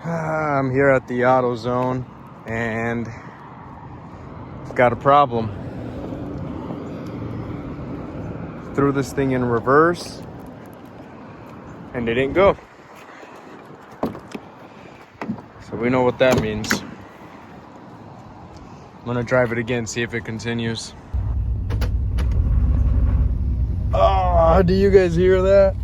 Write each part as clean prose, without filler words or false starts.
I'm here at the AutoZone and I've got a problem. Threw this thing in reverse and it didn't go. So we know what that means. I'm gonna drive it again, see if it continues. Oh, do you guys hear that?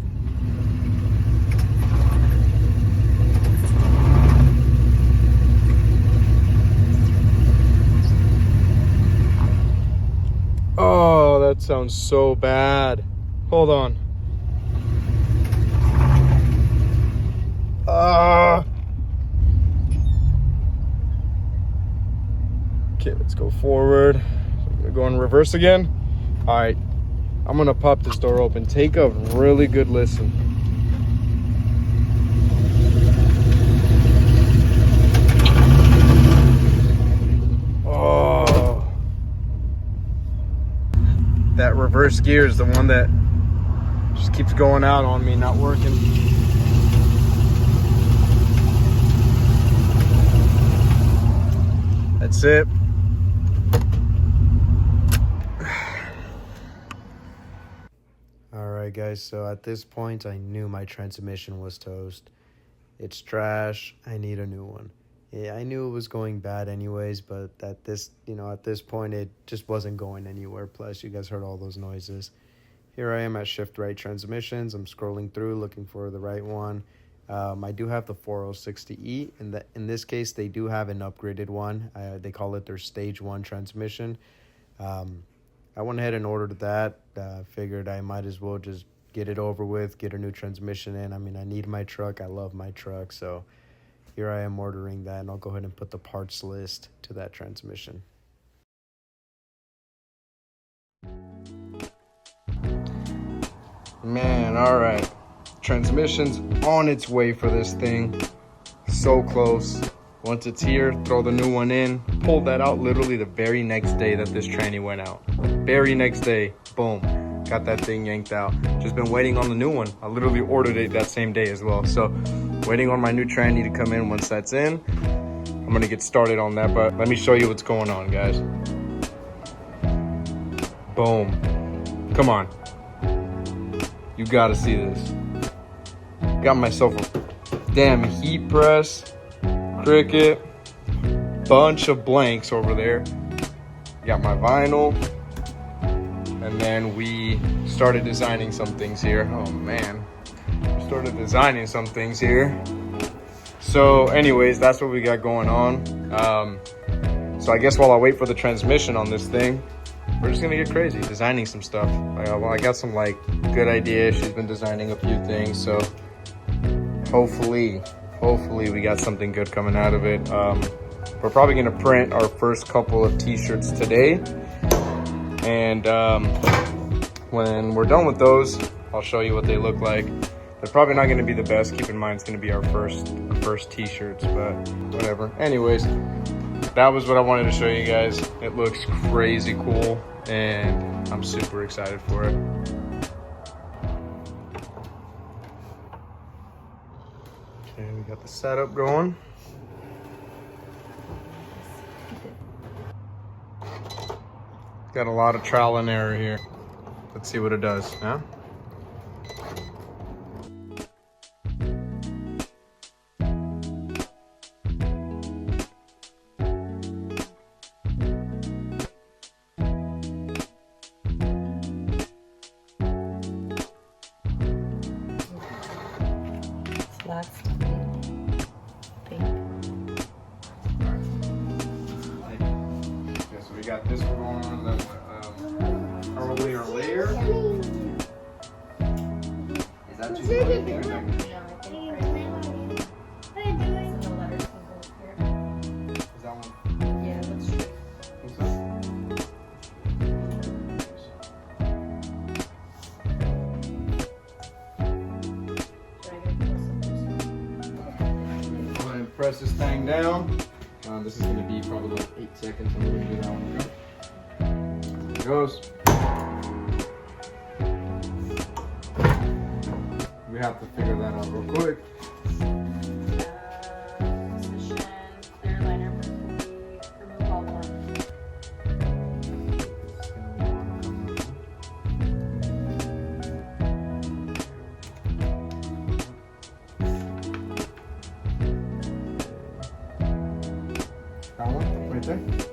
Oh, that sounds so bad. Hold on. Okay, let's go forward. I'm gonna go in reverse again. All right, I'm gonna pop this door open. Take a really good listen. Oh, that reverse gear is the one that just keeps going out on me, not working. That's it. All right, guys, so at this point, I knew my transmission was toast. It's trash. I need a new one. Yeah, I knew it was going bad anyways, but at this point, it just wasn't going anywhere. Plus, you guys heard all those noises. Here I am at shiftrite transmissions. I'm scrolling through looking for the right one. I do have the 4060E. In this case, they do have an upgraded one. They call it their stage 1 transmission. I went ahead and ordered that. Figured I might as well just get it over with, get a new transmission in. I mean, I need my truck. I love my truck. So here I am ordering that, and I'll go ahead and put the parts list to that transmission. Man, all right. Transmission's on its way for this thing. So close. Once it's here, throw the new one in. Pulled that out literally the very next day that this tranny went out. Very next day, boom, got that thing yanked out. Just been waiting on the new one. I literally ordered it that same day as well. So waiting on my new tranny to come in. Once that's in, I'm gonna get started on that, but let me show you what's going on, guys. Boom. Come on. You gotta see this. Got myself a damn heat press. Cricket, bunch of blanks over there. Got my vinyl, and then we started designing some things here. Oh man, we started designing some things here. So anyways, that's what we got going on. So I guess while I wait for the transmission on this thing, we're just gonna get crazy designing some stuff. I got some like good ideas. She's been designing a few things, so hopefully we got something good coming out of it. We're probably gonna print our first couple of t-shirts today. And when we're done with those, I'll show you what they look like. They're probably not gonna be the best. Keep in mind, it's gonna be our first t-shirts, but whatever. Anyways, that was what I wanted to show you guys. It looks crazy cool, and I'm super excited for it. Okay, we got the setup going. Got a lot of trial and error here. Let's see what it does, huh? We got this one going on, then probably our layer. Is that too much? Is that one? Yeah, that's true. What's that? Go ahead and press this thing down. This is going to be probably like 8 seconds. I'm going to do that one. There it goes. We have to figure that out real quick. right there.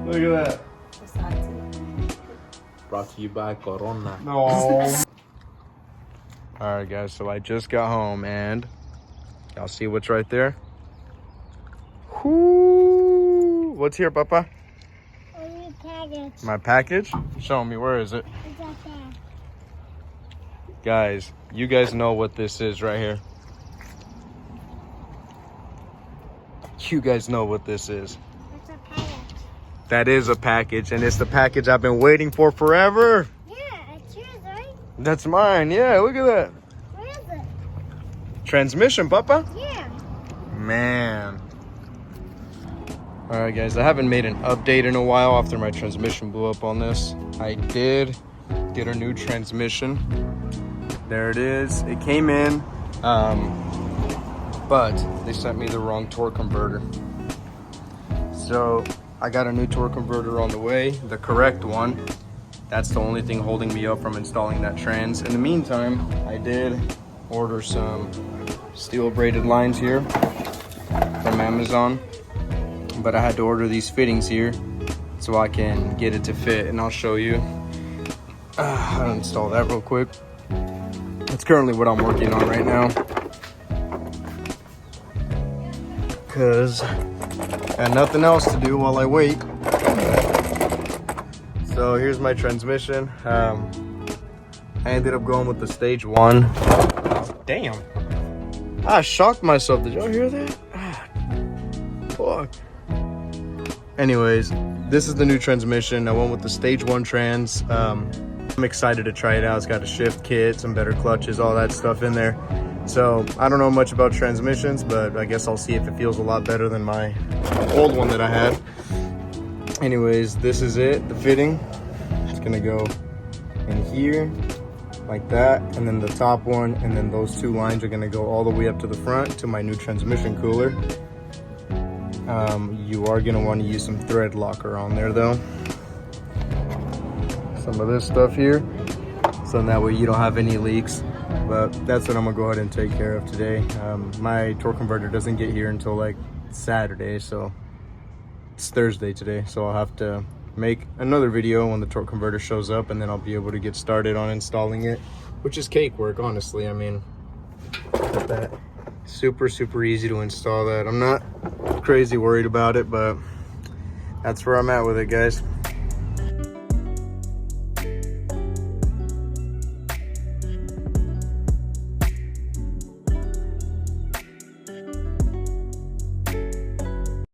Look at that. Brought to you by Corona. No. Alright guys, so I just got home and y'all see what's right there? Whoo! What's here, Papa? Your package. My package? Show me, where is it? It's up there. Guys, you guys know what this is right here. You guys know what this is. It's a package. That is a package, and it's the package I've been waiting for forever. Yeah, it's yours, right? That's mine. Yeah, look at that. Where is it? Transmission, Papa. Yeah. Man. All right, guys, I haven't made an update in a while after my transmission blew up on this. I did get a new transmission. There it is. It came in, but they sent me the wrong torque converter. So I got a new torque converter on the way, the correct one. That's the only thing holding me up from installing that trans. In the meantime, I did order some steel braided lines here from Amazon, but I had to order these fittings here so I can get it to fit, and I'll show you. I'll install that real quick. That's currently what I'm working on right now, because I got nothing else to do while I wait. So here's my transmission. I ended up going with the stage 1. Oh, damn. I shocked myself. Did y'all hear that? Fuck. Anyways, this is the new transmission. I went with the stage 1 trans. I'm excited to try it out. It's got a shift kit, some better clutches, all that stuff in there. So I don't know much about transmissions, but I guess I'll see if it feels a lot better than my old one that I had. Anyways, this is it, the fitting. It's gonna go in here like that, and then the top one, and then those 2 lines are gonna go all the way up to the front to my new transmission cooler. You are gonna want to use some thread locker on there though. Some of this stuff here, so that way you don't have any leaks. But that's what I'm gonna go ahead and take care of today. My torque converter doesn't get here until like Saturday, so it's Thursday today, so I'll have to make another video when the torque converter shows up, and then I'll be able to get started on installing it, which is cake work, honestly. I mean, look at that. Super easy to install that. I'm not crazy worried about it, but that's where I'm at with it, guys.